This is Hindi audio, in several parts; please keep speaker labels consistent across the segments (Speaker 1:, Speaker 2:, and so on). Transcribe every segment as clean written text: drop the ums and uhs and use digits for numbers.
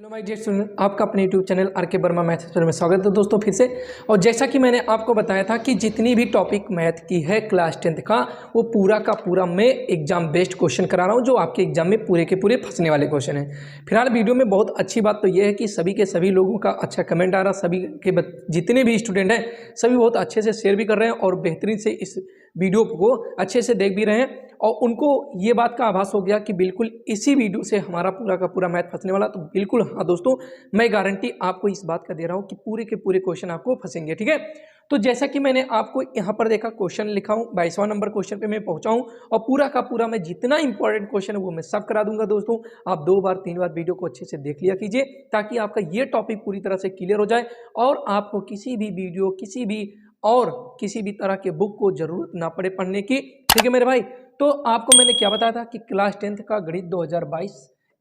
Speaker 1: हेलो माय डियर स्टूडेंट, आपका अपने यूट्यूब चैनल आर के वर्मा मैथ्स में स्वागत है दोस्तों फिर से। और जैसा कि मैंने आपको बताया था कि जितनी भी टॉपिक मैथ की है क्लास 10th का वो पूरा का पूरा मैं एग्जाम बेस्ड क्वेश्चन करा रहा हूँ, जो आपके एग्जाम में पूरे के पूरे फंसने वाले क्वेश्चन हैं। फिलहाल वीडियो में बहुत अच्छी बात तो ये है कि सभी के सभी लोगों का अच्छा कमेंट आ रहा, सभी के जितने भी स्टूडेंट हैं सभी बहुत अच्छे से शेयर भी कर रहे हैं और बेहतरीन से इस वीडियो को अच्छे से देख भी रहे हैं। और उनको ये बात का आभास हो गया कि बिल्कुल इसी वीडियो से हमारा पूरा का पूरा मैथ फंसने वाला। तो बिल्कुल हाँ दोस्तों, मैं गारंटी आपको इस बात का दे रहा हूँ कि पूरे के पूरे क्वेश्चन आपको फंसेंगे। ठीक है, तो जैसा कि मैंने आपको यहाँ पर देखा क्वेश्चन लिखा हूँ, 22वां नंबर क्वेश्चन पे मैं पहुँचा हूँ और पूरा का पूरा मैं जितना इंपॉर्टेंट क्वेश्चन है वो मैं सब करा दूंगा दोस्तों। आप 2 बार 3 बार वीडियो को अच्छे से देख लिया कीजिए ताकि आपका ये टॉपिक पूरी तरह से क्लियर हो जाए और आपको किसी भी वीडियो किसी भी तरह के बुक को जरूरत ना पड़े पढ़ने की। ठीक है मेरे भाई, तो आपको मैंने क्या बताया था कि क्लास 10th का गणित 2022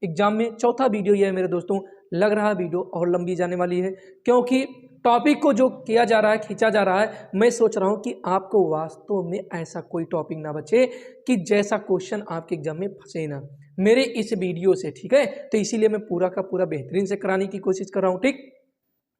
Speaker 1: एग्जाम में चौथा वीडियो ये है मेरे दोस्तों। लग रहा है वीडियो और लंबी जाने वाली है क्योंकि टॉपिक को जो किया जा रहा है, खींचा जा रहा है। मैं सोच रहा हूँ कि आपको वास्तव में ऐसा कोई टॉपिक ना बचे कि जैसा क्वेश्चन आपके एग्जाम में फंसे ना मेरे इस वीडियो से। ठीक है, तो इसीलिए मैं पूरा का पूरा बेहतरीन से कराने की कोशिश कर रहा हूँ। ठीक,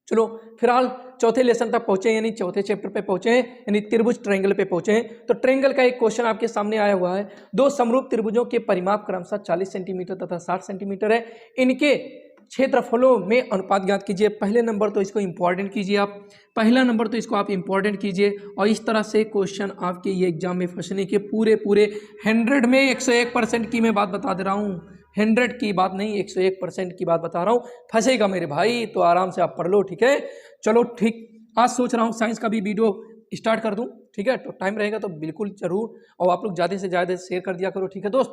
Speaker 1: चलो फिलहाल चौथे लेसन तक पहुंचे यानी चौथे चैप्टर पे पहुंचे हैं, यानी त्रिभुज ट्रायंगल पे पहुंचे हैं। तो ट्रायंगल का एक क्वेश्चन आपके सामने आया हुआ है। दो समरूप त्रिभुजों के परिमाप क्रमशः 40 सेंटीमीटर तथा 60 सेंटीमीटर है। इनके क्षेत्रफलों में अनुपात ज्ञात कीजिए। पहले नंबर तो इसको इंपॉर्टेंट कीजिए आप, पहला नंबर तो इसको आप इंपॉर्टेंट कीजिए। और इस तरह से क्वेश्चन आपके ये एग्जाम में फंसने के पूरे 100 में 101% की मैं बात बता दे रहा हूँ। 100 की बात नहीं, 101% की बात बता रहा हूँ। फंसेगा मेरे भाई तो आराम से आप पढ़ लो। ठीक है, चलो ठीक, आज सोच रहा हूँ साइंस का भी वीडियो स्टार्ट कर दूँ। ठीक है, तो टाइम रहेगा तो बिल्कुल जरूर, और आप लोग ज़्यादा से ज़्यादा शेयर कर दिया करो। ठीक है दोस्त,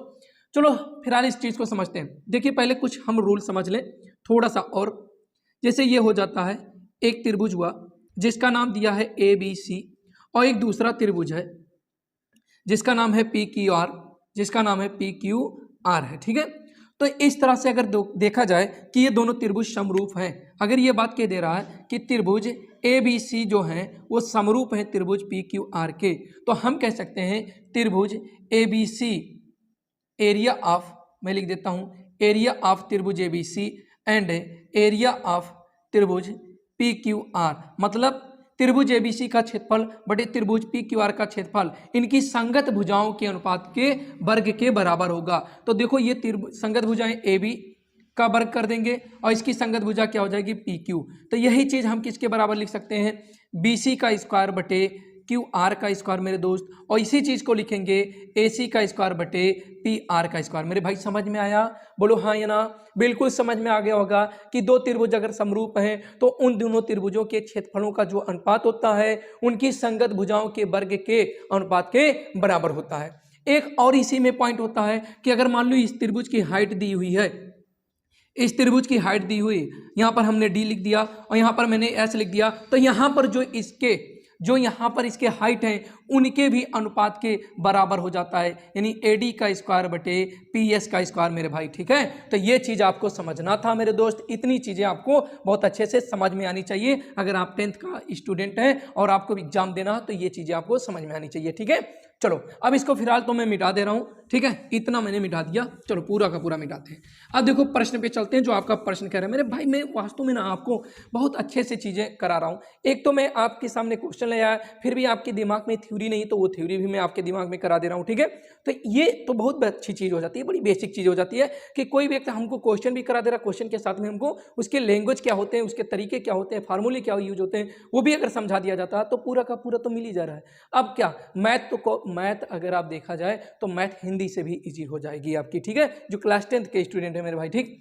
Speaker 1: चलो फिलहाल इस चीज़ को समझते हैं। देखिए पहले कुछ हम रूल समझ लें थोड़ा सा। और जैसे ये हो जाता है, एक त्रिभुज हुआ जिसका नाम दिया है ABC और एक दूसरा त्रिभुज है जिसका नाम है PQR, है। ठीक है, तो इस तरह से अगर देखा जाए कि ये दोनों त्रिभुज समरूप हैं, अगर ये बात कह दे रहा है कि त्रिभुज ABC जो हैं वो समरूप हैं त्रिभुज PQR के, तो हम कह सकते हैं त्रिभुज ABC एरिया ऑफ, मैं लिख देता हूँ एरिया ऑफ त्रिभुज ABC एंड एरिया ऑफ त्रिभुज PQR, मतलब त्रिभुज ABC का क्षेत्रफल बटे त्रिभुज PQR का क्षेत्रफल इनकी संगत भुजाओं के अनुपात के वर्ग के बराबर होगा। तो देखो ये संगत भुजाएं AB का वर्ग कर देंगे और इसकी संगत भुजा क्या हो जाएगी PQ। तो यही चीज हम किसके बराबर लिख सकते हैं, BC का स्क्वायर बटे QR का स्क्वायर मेरे दोस्त, और इसी चीज को लिखेंगे AC का स्क्वायर बटे PR का स्क्वायर। मेरे भाई समझ में आया? बोलो हाँ या ना। बिल्कुल समझ में आ गया होगा कि दो त्रिभुज अगर समरूप हैं तो उन दोनों त्रिभुजों के क्षेत्रफलों का जो अनुपात होता है उनकी संगत भुजाओं के वर्ग के अनुपात के बराबर होता है। एक और इसी में पॉइंट होता है कि अगर मान लो इस त्रिभुज की हाइट दी हुई है, इस त्रिभुज की हाइट दी हुई, यहाँ पर हमने D लिख दिया और यहाँ पर मैंने S लिख दिया, तो यहाँ पर जो यहाँ पर इसके हाइट हैं उनके भी अनुपात के बराबर हो जाता है, यानी AD का स्क्वायर बटे PS का स्क्वायर मेरे भाई। ठीक है, तो ये चीज़ आपको समझना था मेरे दोस्त। इतनी चीज़ें आपको बहुत अच्छे से समझ में आनी चाहिए। अगर आप 10th का स्टूडेंट हैं और आपको एग्जाम देना है तो ये चीज़ें आपको समझ में आनी चाहिए। ठीक है, चलो अब इसको फिलहाल तो मैं मिटा दे रहा हूँ। ठीक है, इतना मैंने मिटा दिया, चलो पूरा का पूरा मिटाते हैं। अब देखो प्रश्न पे चलते हैं। जो आपका प्रश्न कह रहा है मेरे भाई, मैं वास्तव में ना आपको बहुत अच्छे से चीज़ें करा रहा हूँ। एक तो मैं आपके सामने क्वेश्चन ले आया, फिर भी आपके दिमाग में थ्योरी नहीं तो वो थ्योरी भी मैं आपके दिमाग में करा दे रहा हूँ। ठीक है, तो ये तो बहुत अच्छी चीज़ हो जाती है, बड़ी बेसिक चीज़ हो जाती है कि कोई व्यक्ति हमको क्वेश्चन भी करा दे रहा, क्वेश्चन के साथ में हमको उसके लैंग्वेज क्या होते हैं, उसके तरीके क्या होते हैं, फार्मूले क्या यूज होते हैं, वो भी अगर समझा दिया जाता है तो पूरा का पूरा तो मिल ही जा रहा है। अब क्या मैथ अगर आप देखा जाए तो मैथ हिंदी से भी इजी हो जाएगी आपकी। ठीक है, जो क्लास 10th के स्टूडेंट है मेरे भाई। ठीक,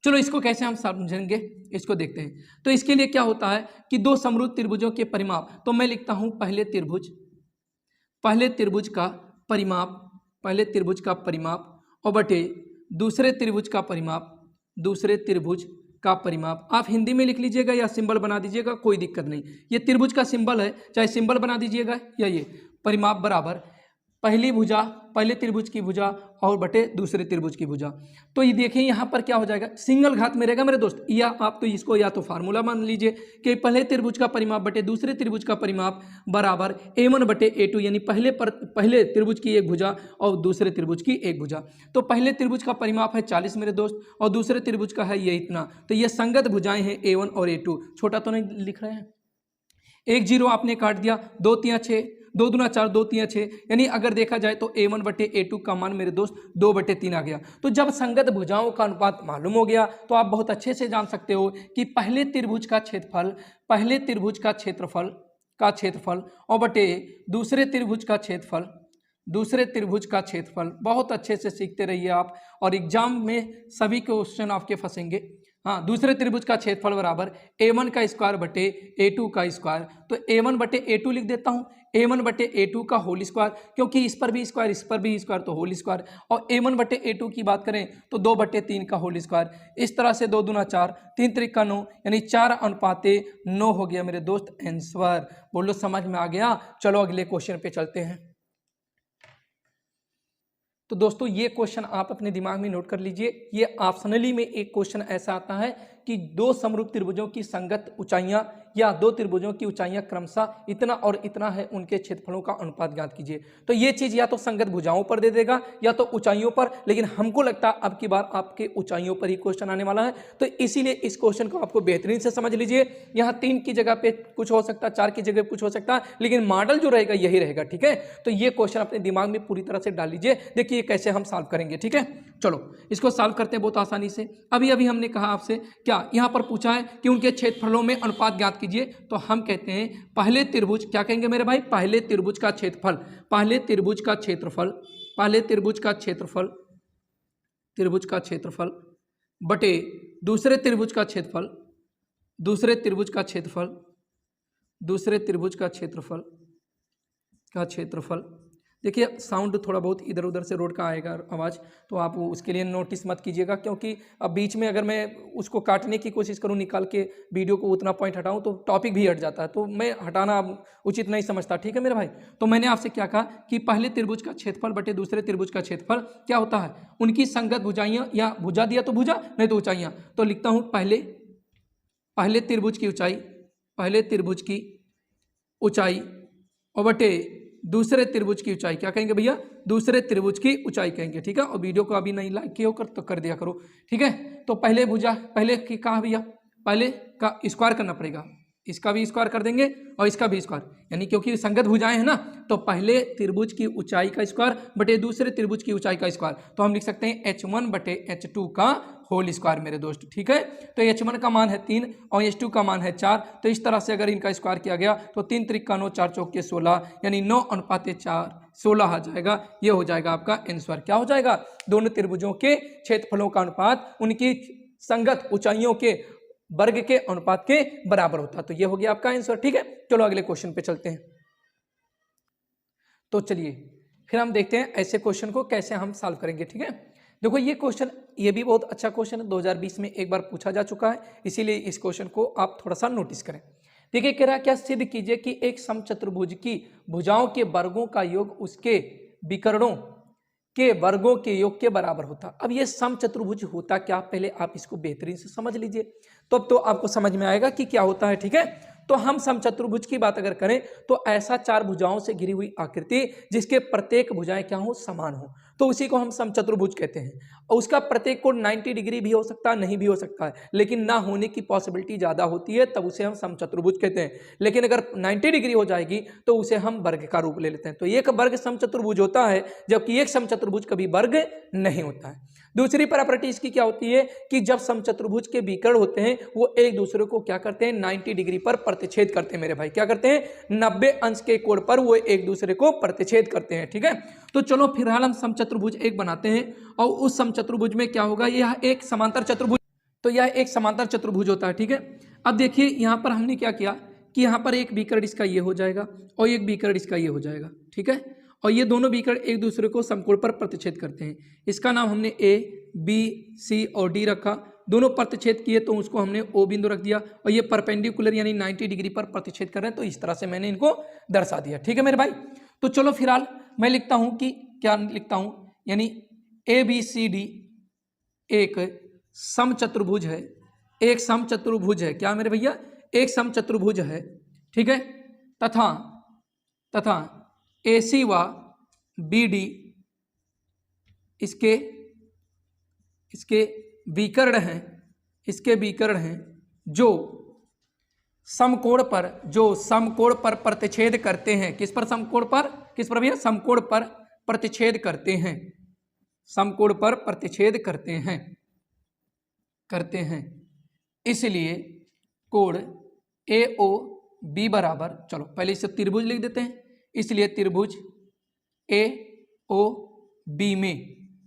Speaker 1: चलो इसको कैसे हम समझेंगे इसको देखते हैं। तो इसके लिए क्या होता है कि दो समरूप त्रिभुजों के परिमाप, तो मैं लिखता हूं पहले त्रिभुज का परिमाप और बटे दूसरे त्रिभुज का परिमाप। आप हिंदी में लिख लीजिएगा या सिंबल बना दीजिएगा, कोई दिक्कत नहीं। ये त्रिभुज का सिंबल है, चाहे सिंबल बना दीजिएगा या ये परिमाप बराबर पहली भुजा, पहले त्रिभुज की भुजा और बटे दूसरे त्रिभुज की भुजा। तो ये देखिए यहाँ पर क्या हो जाएगा, सिंगल घात में रहेगा मेरे दोस्त, या आप तो इसको या तो फार्मूला मान लीजिए कि पहले त्रिभुज का परिमाप बटे दूसरे त्रिभुज का परिमाप बराबर a1 बटे a2, यानी पहले त्रिभुज की एक भुजा और दूसरे त्रिभुज की एक भुजा। तो पहले त्रिभुज का परिमाप है 40 मेरे दोस्त, और दूसरे त्रिभुज का है ये इतना। तो ये संगत भुजाएं हैं a1 और a2। छोटा तो नहीं लिख रहे हैं, एक जीरो आपने काट दिया, 2 तिया 6, 2 दूना 4, 2 तिया 6, यानी अगर देखा जाए तो a1 बटे a2 का मान मेरे दोस्त 2 बटे 3 आ गया। तो जब संगत भुजाओं का अनुपात मालूम हो गया तो आप बहुत अच्छे से जान सकते हो कि पहले त्रिभुज का क्षेत्रफल, पहले त्रिभुज का क्षेत्रफल और बटे दूसरे त्रिभुज का क्षेत्रफल, दूसरे त्रिभुज का क्षेत्रफल। बहुत अच्छे से सीखते रहिए आप, और एग्जाम में सभी क्वेश्चन आपके फंसेंगे। हाँ, दूसरे त्रिभुज का क्षेत्रफल बराबर a1 का स्क्वायर बटे a2 का स्क्वायर। तो a1 बटे a2 लिख देता हूँ, a1 बटे a2 का होल स्क्वायर, क्योंकि इस पर भी स्क्वायर इस पर भी स्क्वायर तो होल स्क्वायर। और a1 बटे a2 की बात करें तो 2 बटे 3 का होल स्क्वायर। इस तरह से 2 दूना 4, 3 त्रिका 9, यानी 4:9 हो गया मेरे दोस्त आंसर। बोलो समझ में आ गया? चलो अगले क्वेश्चन पे चलते हैं। तो दोस्तों ये क्वेश्चन आप अपने दिमाग में नोट कर लीजिए। ये ऑप्शनली में एक क्वेश्चन ऐसा आता है कि दो समरूप त्रिभुजों की संगत ऊंचाइयां या दो त्रिभुजों की ऊंचाइयां क्रमशः इतना और इतना है, उनके क्षेत्रफलों का अनुपात ज्ञात कीजिए। तो ये चीज या तो संगत भुजाओं पर दे देगा या तो ऊंचाइयों पर, लेकिन हमको लगता है अब की बार आपके ऊंचाइयों पर ही क्वेश्चन आने वाला है। तो इसीलिए इस क्वेश्चन को आपको बेहतरीन से समझ लीजिए। यहाँ 3 की जगह पे कुछ हो सकता है, 4 की जगह कुछ हो सकता है, लेकिन मॉडल जो रहेगा यही रहेगा। ठीक है, तो ये क्वेश्चन अपने दिमाग में पूरी तरह से डाल लीजिए। देखिए कैसे हम सॉल्व करेंगे। ठीक है, चलो इसको सॉल्व करते हैं बहुत आसानी से। अभी हमने कहा आपसे क्या, यहाँ पर पूछा है कि उनके क्षेत्रफलों में अनुपात ज्ञात कीजिए। तो हम कहते हैं पहले त्रिभुज, क्या कहेंगे मेरे भाई, पहले त्रिभुज का क्षेत्रफल, पहले त्रिभुज का क्षेत्रफल, पहले त्रिभुज का क्षेत्रफल, त्रिभुज का क्षेत्रफल बटे दूसरे त्रिभुज का क्षेत्रफल, दूसरे त्रिभुज का क्षेत्रफल, दूसरे त्रिभुज का क्षेत्रफल का क्षेत्रफल। देखिए साउंड थोड़ा बहुत इधर उधर से रोड का आएगा आवाज़, तो आप उसके लिए नोटिस मत कीजिएगा, क्योंकि अब बीच में अगर मैं उसको काटने की कोशिश करूं, निकाल के वीडियो को उतना पॉइंट हटाऊं तो टॉपिक भी हट जाता है, तो मैं हटाना अब उचित नहीं समझता। ठीक है मेरे भाई, तो मैंने आपसे क्या कहा कि पहले त्रिभुज का क्षेत्रफल बटे दूसरे त्रिभुज का क्षेत्रफल क्या होता है, उनकी संगत भुजाइयाँ, या भुजा दिया तो भुजा, नहीं तो ऊंचाइयाँ। तो लिखता हूँ पहले त्रिभुज की ऊंचाई, पहले त्रिभुज की ऊंचाई और बटे दूसरे त्रिभुज की ऊंचाई, क्या कहेंगे भैया, दूसरे त्रिभुज की ऊंचाई कहेंगे। ठीक है, और वीडियो को अभी नहीं लाइक किया हो तो कर दिया करो। ठीक है, तो पहले भुजा, पहले की कहा भैया, पहले का स्क्वायर करना पड़ेगा, इसका भी स्क्वायर कर देंगे और इसका भी स्क्वायर, यानी क्योंकि संगत भुजाएं हैं ना, तो पहले त्रिभुज की ऊंचाई का स्क्वायर बटे दूसरे त्रिभुज की ऊंचाई का स्क्वायर। तो हम लिख सकते हैं h1 बटे h2 का होल स्क्वायर मेरे दोस्त। ठीक है, तो h1 का मान है 3 और h2 का मान है 4। तो इस तरह से अगर इनका स्क्वायर किया गया तो 3 त्रिका 9, 4 चौके 16, यानी 9:4 16 आ जाएगा। ये हो जाएगा आपका आंसर। क्या हो जाएगा, दोनों त्रिभुजों के क्षेत्रफलों का अनुपात उनकी संगत ऊंचाइयों के वर्ग के अनुपात के बराबर होता है। तो ये हो गया आपका आंसर। ठीक है, चलो अगले क्वेश्चन पे चलते हैं। तो चलिए फिर हम देखते हैं ऐसे क्वेश्चन को कैसे हम सॉल्व करेंगे। ठीक है, देखो ये क्वेश्चन, ये भी बहुत अच्छा क्वेश्चन है, 2020 में एक बार पूछा जा चुका है, इसीलिए इस क्वेश्चन को आप थोड़ा सा नोटिस करें। देखिए कह रहा है क्या, सिद्ध कीजिए कि एक समचतुर्भुज की भुजाओं के वर्गों का योग उसके विकर्णों के वर्गों के योग के बराबर होता। अब ये समचतुर्भुज होता क्या, पहले आप इसको बेहतरीन से समझ लीजिए, तो आपको समझ में आएगा कि क्या होता है। ठीक है, तो हम समचतुर्भुज की बात अगर करें तो ऐसा 4 भुजाओं से घिरी हुई आकृति जिसके प्रत्येक भुजाएं क्या हो, समान हो, तो उसी को हम समचतुर्भुज कहते हैं। और उसका प्रत्येक कोण 90 डिग्री भी हो सकता है, नहीं भी हो सकता है, लेकिन ना होने की पॉसिबिलिटी ज्यादा होती है, तब उसे हम समचतुर्भुज कहते हैं। लेकिन अगर 90 डिग्री हो जाएगी तो उसे हम वर्ग का रूप ले लेते हैं। तो एक वर्ग समचतुर्भुज होता है, जबकि एक समचतुर्भुज कभी वर्ग नहीं होता है। दूसरी प्रॉपर्टी इसकी क्या होती है कि जब समचतुर्भुज के विकर्ण होते हैं वो एक दूसरे को क्या करते हैं, 90 डिग्री पर प्रतिच्छेद करते हैं मेरे भाई। क्या करते हैं, 90 अंश के कोण पर वो एक दूसरे को प्रतिच्छेद करते हैं। ठीक है, तो चलो फिलहाल हम समचतुर्भुज एक बनाते हैं, और उस समचतुर्भुज में क्या होगा, यह एक समांतर चतुर्भुज, तो यह एक समांतर चतुर्भुज होता है। ठीक है, अब देखिए यहाँ पर हमने क्या किया कि यहाँ पर एक विकर्ण इसका ये हो जाएगा और एक विकर्ण इसका ये हो जाएगा। ठीक है, और ये दोनों विकर्ण एक दूसरे को समकोण पर प्रतिच्छेद करते हैं। इसका नाम हमने ए, बी, सी और डी रखा। दोनों प्रतिच्छेद किए तो उसको हमने ओ बिंदु रख दिया, और ये परपेंडिकुलर यानी 90 डिग्री पर प्रतिच्छेद कर रहे हैं, तो इस तरह से मैंने इनको दर्शा दिया। ठीक है मेरे भाई, तो चलो फिलहाल मैं लिखता हूं कि क्या लिखता हूं, यानी ABCD एक समचतुर्भुज है, एक समचतुर्भुज है। क्या मेरे भैया, एक समचतुर्भुज है, ठीक है। तथा तथा AC व BD इसके विकर्ण हैं, इसके विकर्ण हैं जो समकोण पर प्रतिच्छेद करते हैं। किस पर? समकोण पर। किस पर भैया? समकोण पर प्रतिच्छेद करते हैं, समकोण पर प्रतिच्छेद करते हैं। इसलिए कोण AOB बराबर, चलो पहले इसे त्रिभुज लिख देते हैं। इसलिए त्रिभुज AOB में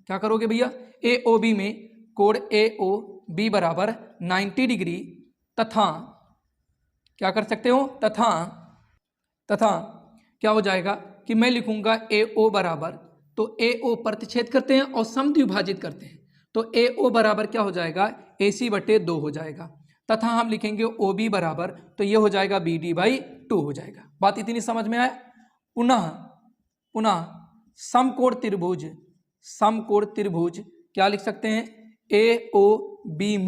Speaker 1: क्या करोगे भैया? AOB में कोण AOB बराबर 90 डिग्री तथा क्या कर सकते हो? तथा क्या हो जाएगा कि मैं लिखूंगा AO बराबर, तो AO प्रतिच्छेद करते हैं और समद्विभाजित करते हैं, तो AO बराबर क्या हो जाएगा? AC/2 हो जाएगा। तथा हम लिखेंगे OB बराबर, तो ये हो जाएगा BD/2 हो जाएगा। बात इतनी समझ में आया? पुनः समकोण त्रिभुज क्या लिख सकते हैं? AOB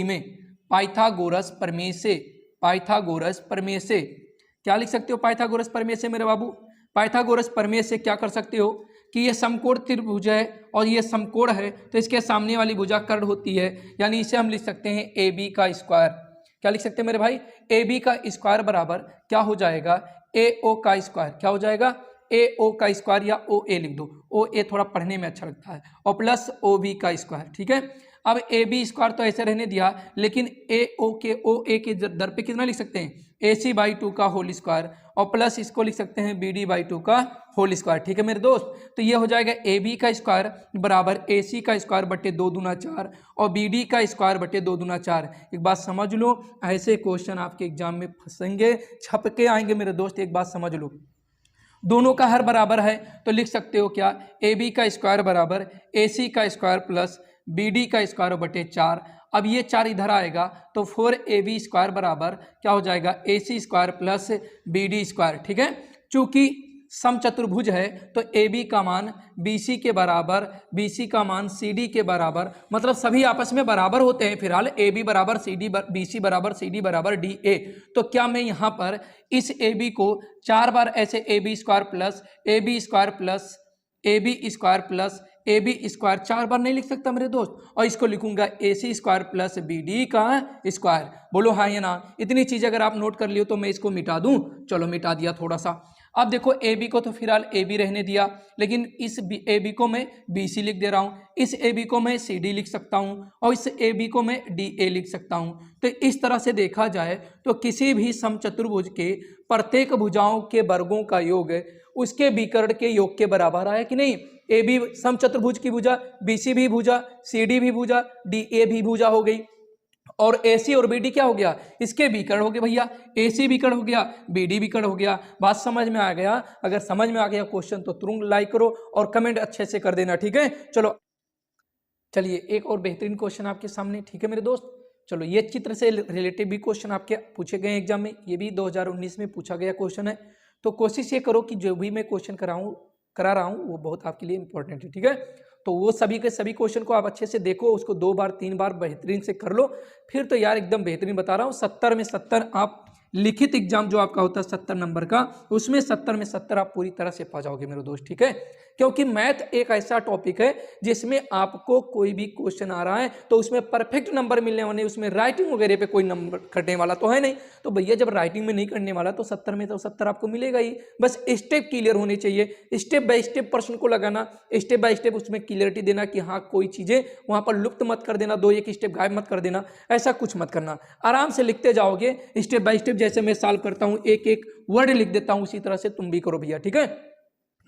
Speaker 1: में पाइथागोरस प्रमेय से क्या लिख सकते हो? पाइथागोरस प्रमेय से मेरे बाबू, पाइथागोरस प्रमेय से क्या कर सकते हो कि ये समकोण त्रिभुज है और ये समकोण है, तो इसके सामने वाली भुजा कर्ण होती है, यानी इसे हम लिख सकते हैं AB का स्क्वायर। क्या लिख सकते हैं मेरे भाई? AB का स्क्वायर बराबर क्या हो जाएगा? AO का स्क्वायर। क्या हो जाएगा? AO का स्क्वायर, या OA लिख दो, OA थोड़ा पढ़ने में अच्छा लगता है, और प्लस OB का स्क्वायर, ठीक है। अब AB स्क्वायर तो ऐसे रहने दिया, लेकिन OA के दर पे कितना लिख सकते हैं? AC/2 का होल स्क्वायर, और प्लस इसको लिख सकते हैं BD/2 का होल स्क्वायर, ठीक है मेरे दोस्त। तो ये हो जाएगा AB का स्क्वायर बराबर AC का स्क्वायर बटे 2 दूना 4 और BD का स्क्वायर बटे 2 दूना 4। एक बात समझ लो, ऐसे क्वेश्चन आपके एग्जाम में फंसेंगे, छप के आएंगे मेरे दोस्त, एक बात समझ लो। दोनों का हर बराबर है तो लिख सकते हो क्या? AB का स्क्वायर बराबर AC का स्क्वायर प्लस BD का स्क्वायर बटे 4। अब ये 4 इधर आएगा तो 4AB स्क्वायर बराबर क्या हो जाएगा? AC square plus BD square, ठीक है। चूंकि समचतुर्भुज है तो AB का मान BC के बराबर, BC का मान CD के बराबर, मतलब सभी आपस में बराबर होते हैं। फिलहाल AB बराबर CD, BC बराबर CD बराबर DA। तो क्या मैं यहाँ पर इस AB को 4 बार ऐसे AB square plus AB square plus AB square plus AB square 4 बार नहीं लिख सकता मेरे दोस्त? और इसको लिखूंगा AC स्क्वायर प्लस BD का स्क्वायर। बोलो हाँ या ना? इतनी चीज़ अगर आप नोट कर लियो तो मैं इसको मिटा दूं। चलो मिटा दिया थोड़ा सा। अब देखो AB को तो फिलहाल AB रहने दिया, लेकिन इस AB को मैं BC लिख दे रहा हूँ, इस AB को मैं CD लिख सकता हूँ, और इस AB को मैं DA लिख सकता हूँ। तो इस तरह से देखा जाए तो किसी भी समचतुर्भुज के प्रत्येक भुजाओं के वर्गों का योग उसके विकर्ण के योग के बराबर आया कि नहीं? AB समचतुर्भुज की भुजा, BC भी भुजा, CD भी भुजा, DA भी भुजा हो गई, और AC और BD क्या हो गया? इसके विकर्ण हो गए भैया। AC विकर्ण हो गया, BD विकर्ण हो गया। बात समझ में आ गया? अगर समझ में आ गया क्वेश्चन तो तुरंत लाइक करो और कमेंट अच्छे से कर देना, ठीक है। चलिए एक और बेहतरीन क्वेश्चन आपके सामने, ठीक है मेरे दोस्त। चलो ये चित्र से रिलेटेड भी क्वेश्चन आपके पूछे गए एग्जाम में, ये भी 2019 में पूछा गया क्वेश्चन है। तो कोशिश ये करो कि जो भी मैं क्वेश्चन करा रहा हूँ वो बहुत आपके लिए इंपॉर्टेंट है, ठीक है। तो वो सभी के सभी क्वेश्चन को आप अच्छे से देखो, उसको 2 बार 3 बार बेहतरीन से कर लो, फिर तो यार एकदम बेहतरीन बता रहा हूँ। 70 में 70 आप लिखित एग्जाम जो आपका होता है 70 नंबर का, उसमें 70 में 70 आप पूरी तरह से पा जाओगे मेरे दोस्त, ठीक है। क्योंकि मैथ एक ऐसा टॉपिक है जिसमें आपको कोई भी क्वेश्चन आ रहा है तो उसमें परफेक्ट नंबर मिलने वाले, उसमें राइटिंग वगैरह पे कोई नंबर कटने वाला तो है नहीं। तो भैया जब राइटिंग में नहीं करने वाला तो 70 में तो 70 आपको मिलेगा ही। बस स्टेप क्लियर होने चाहिए, स्टेप बाय स्टेप प्रश्न को लगाना, स्टेप बाय स्टेप उसमें क्लियरिटी देना कि हाँ कोई चीज़ें वहाँ पर लुप्त मत कर देना, 2-1 स्टेप गायब मत कर देना, ऐसा कुछ मत करना। आराम से लिखते जाओगे स्टेप बाय स्टेप, जैसे मैं सॉल्व करता हूँ एक एक वर्ड लिख देता हूँ, उसी तरह से तुम भी करो भैया, ठीक है।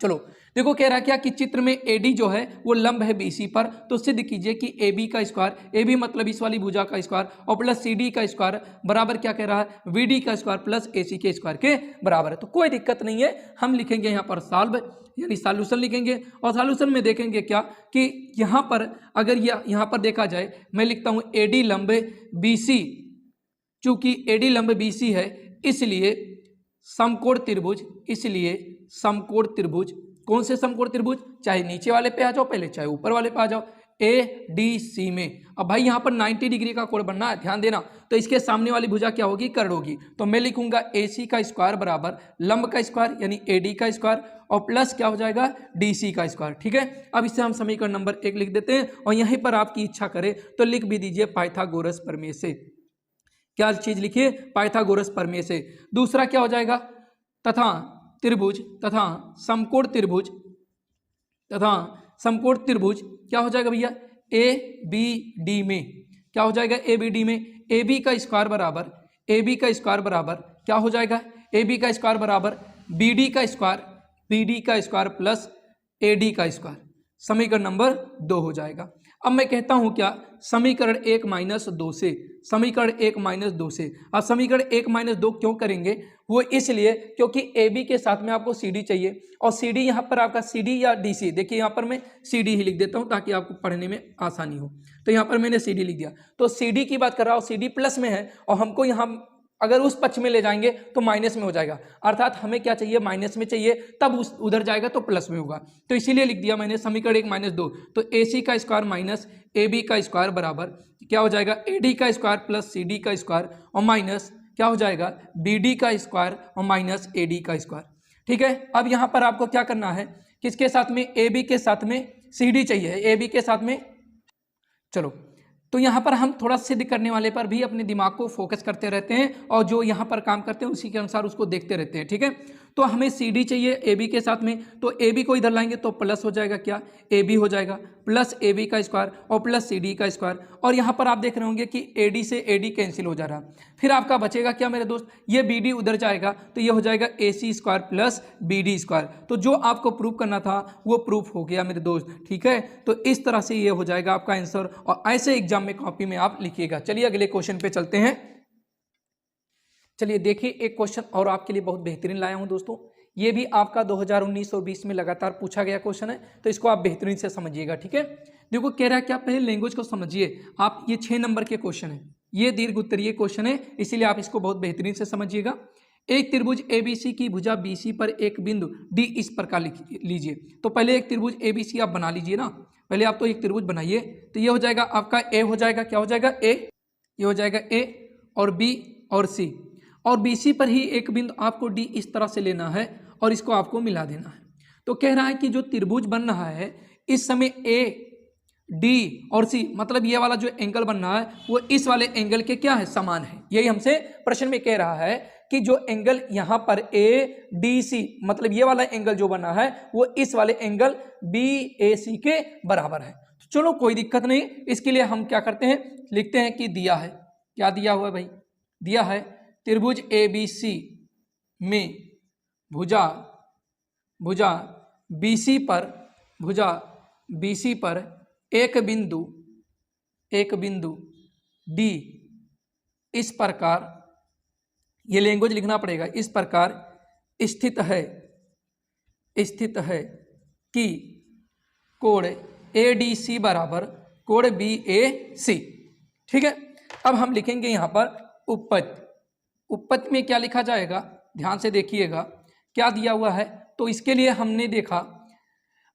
Speaker 1: चलो देखो कह रहा क्या कि चित्र में AD जो है वो लंब है BC पर, तो सिद्ध कीजिए कि AB का स्क्वायर, AB मतलब इस वाली भुजा का स्क्वायर, और प्लस CD का स्क्वायर बराबर क्या कह रहा है? BD का स्क्वायर प्लस AC के स्क्वायर के बराबर है। तो कोई दिक्कत नहीं है, हम लिखेंगे यहाँ पर सॉल्व, यानी सॉल्यूशन लिखेंगे, और सॉल्यूशन में देखेंगे क्या कि यहाँ पर अगर यहाँ पर देखा जाए, मैं लिखता हूँ AD लंब BC, चूंकि AD लंब BC है इसलिए समकोण त्रिभुज, इसलिए समकोण त्रिभुज, कौन से समकोण त्रिभुज, चाहे नीचे वाले पे आ जाओ पहले, चाहे ऊपर वाले पे आ जाओ, ए डी सी में। अब भाई यहाँ पर 90 डिग्री का कोण बनना है, ध्यान देना। तो इसके सामने वाली भुजा क्या होगी, कर्ण होगी। तो मैं लिखूंगा ए सी का स्क्वायर बराबर लंब का स्क्वायर यानी ए डी का स्क्वायर और प्लस क्या हो जाएगा, डी सी का स्क्वायर। ठीक है, अब इससे हम समीकरण नंबर 1 लिख देते हैं और यहीं पर आपकी इच्छा करे तो लिख भी दीजिए पाइथागोरस प्रमेय से। क्या चीज लिखिए, पाइथागोरस प्रमेय से। दूसरा क्या हो जाएगा, तथा त्रिभुज, तथा समकोण त्रिभुज, तथा समकोण त्रिभुज क्या हो जाएगा भैया, ए बी डी में। क्या हो जाएगा, ए बी डी में, ए बी का स्क्वायर बराबर, ए बी का स्क्वायर बराबर क्या हो जाएगा, ए बी का स्क्वायर बराबर बी डी का स्क्वायर, बी डी का स्क्वायर प्लस ए डी का स्क्वायर। समीकरण नंबर 2 हो जाएगा। अब मैं कहता हूं क्या, समीकरण 1 माइनस 2 से, समीकरण 1 माइनस 2 से। अब समीकरण 1 माइनस 2 क्यों करेंगे, वो इसलिए क्योंकि ए बी के साथ में आपको सी डी चाहिए और सी डी यहाँ पर आपका सी डी या डी सी, देखिए यहाँ पर मैं सी डी ही लिख देता हूँ ताकि आपको पढ़ने में आसानी हो। तो यहाँ पर मैंने सी डी लिख दिया, तो सी डी की बात कर रहा हूँ, सी डी प्लस में है और हमको यहाँ अगर उस पक्ष में ले जाएंगे तो माइनस में हो जाएगा, अर्थात हमें क्या चाहिए, माइनस में चाहिए, तब उस उधर जाएगा तो प्लस में होगा। तो इसीलिए लिख दिया मैंने समीकरण 1 माइनस 2। तो ए सी का स्क्वायर माइनस ए बी का स्क्वायर बराबर क्या हो जाएगा, ए डी का स्क्वायर प्लस सी डी का स्क्वायर और माइनस क्या हो जाएगा, बी डी का स्क्वायर और माइनस ए डी का स्क्वायर। ठीक है, अब यहाँ पर आपको क्या करना है, किसके साथ में, ए बी के साथ में सी डी चाहिए, ए बी के साथ में। चलो, तो यहाँ पर हम थोड़ा सिद्ध करने वाले पर भी अपने दिमाग को फोकस करते रहते हैं और जो यहाँ पर काम करते हैं उसी के अनुसार उसको देखते रहते हैं। ठीक है, तो हमें सी डी चाहिए ए बी के साथ में, तो ए बी को इधर लाएंगे तो प्लस हो जाएगा, क्या ए बी हो जाएगा प्लस ए बी का स्क्वायर और प्लस सी डी का स्क्वायर। और यहाँ पर आप देख रहे होंगे कि ए डी से ए डी कैंसिल हो जा रहा है, फिर आपका बचेगा क्या मेरे दोस्त, ये बी डी उधर जाएगा तो ये हो जाएगा A C square plus B D square. तो जो आपको प्रूफ करना था वो प्रूफ हो गया मेरे दोस्त। ठीक है, तो इस तरह से ये हो जाएगा आपका आंसर और ऐसे एग्जाम में कॉपी में आप लिखिएगा। चलिए अगले क्वेश्चन पे चलते हैं। चलिए देखिए, एक क्वेश्चन और आपके लिए बहुत बेहतरीन लाया हूं दोस्तों, ये भी आपका 2019 और 20 में लगातार पूछा गया क्वेश्चन है, तो इसको आप बेहतरीन से समझिएगा। ठीक है, देखो कह रहा है क्या, पहले लैंग्वेज को समझिए आप, ये 6 नंबर के क्वेश्चन है, ये दीर्घ उत्तरीय क्वेश्चन है, इसीलिए आप इसको बहुत बेहतरीन से समझिएगा। एक त्रिभुज एबीसी की भुजा बीसी पर एक बिंदु डी इस प्रकार लिख लीजिए। तो पहले एक त्रिभुज एबीसी आप बना लीजिए ना, पहले आप तो एक त्रिभुज बनाइए। तो ये हो जाएगा आपका ए हो जाएगा, क्या हो जाएगा ए, ये हो जाएगा ए और बी और सी, और बीसी पर ही एक बिंदु आपको डी इस तरह से लेना है और इसको आपको मिला देना है। तो कह रहा है कि जो त्रिभुज बन रहा है इस समय ए डी और सी, मतलब ये वाला जो एंगल बन रहा है वो इस वाले एंगल के क्या है, समान है। यही हमसे प्रश्न में कह रहा है कि जो एंगल यहाँ पर ए डी सी, मतलब ये वाला एंगल जो बना है वो इस वाले एंगल बी ए सी के बराबर है। तो चलो कोई दिक्कत नहीं, इसके लिए हम क्या करते हैं, लिखते हैं कि दिया है, क्या दिया हुआ है भाई, दिया है त्रिभुज ए बी सी में भुजा बीसी पर एक बिंदु डी इस प्रकार, ये लैंग्वेज लिखना पड़ेगा, इस प्रकार स्थित है कि कोण ए डी सी बराबर कोण बी ए सी। ठीक है, अब हम लिखेंगे यहाँ पर उपपत्ति में क्या लिखा जाएगा, ध्यान से देखिएगा क्या दिया हुआ है। तो इसके लिए हमने देखा,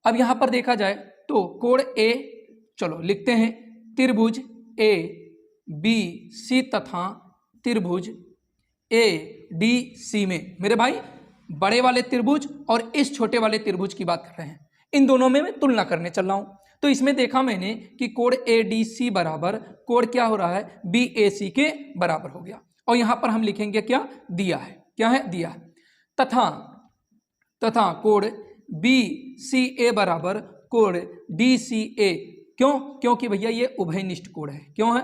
Speaker 1: अब यहाँ पर देखा जाए तो कोण ए, चलो लिखते हैं त्रिभुज ए बी सी तथा त्रिभुज ए डी सी में, मेरे भाई बड़े वाले त्रिभुज और इस छोटे वाले त्रिभुज की बात कर रहे हैं, इन दोनों में मैं तुलना करने चल रहा हूं। तो इसमें देखा मैंने कि कोण ए डी सी बराबर कोण क्या हो रहा है, बी ए सी के बराबर हो गया। और यहां पर हम लिखेंगे क्या, दिया है, क्या है, दिया है, तथा कोण बी सी ए बराबर कोण डी सी ए। क्यों, क्योंकि भैया ये उभयनिष्ठ कोण है। क्यों है